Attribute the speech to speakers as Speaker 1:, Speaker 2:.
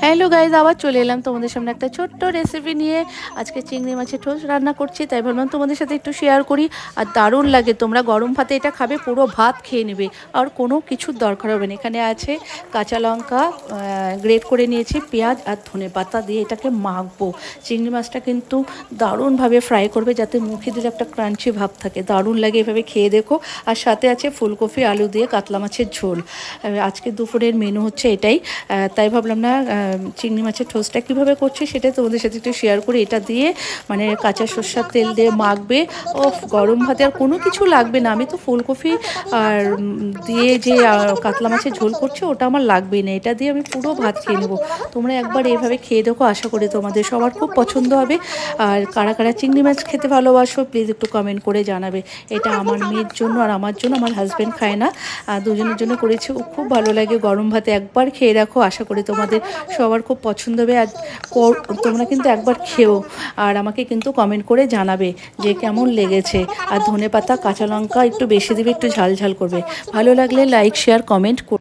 Speaker 1: Hello guys, আবার চলে এলাম তোমাদের সামনে একটা ছোট্ট রেসিপি নিয়ে। আজকে চিংড়ি মাছের টোস্ট রান্না করছি, তাই ভাবলাম তোমাদের সাথে একটু শেয়ার করি। আর দারুণ লাগে, তোমরা গরম ভাতে এটা খাবে, পুরো ভাত খেয়ে নেবে, আর কোনো কিছুর দরকার হবে না। এখানে আছে কাঁচা লঙ্কা গ্রেট করে নিয়েছি, পেঁয়াজ আর ধনেপাতা দিয়ে এটাকে মাখবো। চিংড়ি মাছটা কিন্তু দারুণভাবে ফ্রাই করবে, যাতে মুখে দিলে একটা ক্রাঞ্চি ভাব থাকে, দারুণ লাগে, এভাবে খেয়ে দেখো। আর সাথে আছে ফুলকপি আলু দিয়ে কাতলা মাছের ঝোল। আজকে দুপুরের মেনু হচ্ছে এটাই। তাই ভাবলাম না চিংড়ি মাছের টোস্টটা কীভাবে করছি সেটাই তোমাদের সাথে একটু শেয়ার করি। এটা দিয়ে মানে কাঁচা সর্ষার তেল দিয়ে মাখবে, ও গরম ভাতে আর কোনো কিছু লাগবে না। আমি তো ফুলকপি আর দিয়ে যে কাতলা মাছের ঝোল করছি ওটা আমার লাগবেই না, এটা দিয়ে আমি পুরো ভাত খেয়ে নেবো। তোমরা একবার এইভাবে খেয়ে দেখো, আশা করি তোমাদের সবার খুব পছন্দ হবে। আর কারা কারা চিংড়ি মাছ খেতে ভালোবাসো প্লিজ একটু কমেন্ট করে জানাবে। এটা আমার মেয়ের জন্য আর আমার জন্য, আমার হাজব্যান্ড খায় না, দুজনের জন্য করেছি। ও খুব ভালো লাগে, গরম ভাতে একবার খেয়ে দেখো, আশা করি তোমাদের সবার খুব পছন্দ হবে। আর তোমরা কিন্তু একবার খেও, আর আমাকে কিন্তু কমেন্ট করে জানাবে যে কেমন লেগেছে। আর ধনেপাতা কাঁচা লঙ্কা একটু বেশি দিবে, একটু ঝাল ঝাল করবে। ভালো লাগলে লাইক শেয়ার কমেন্ট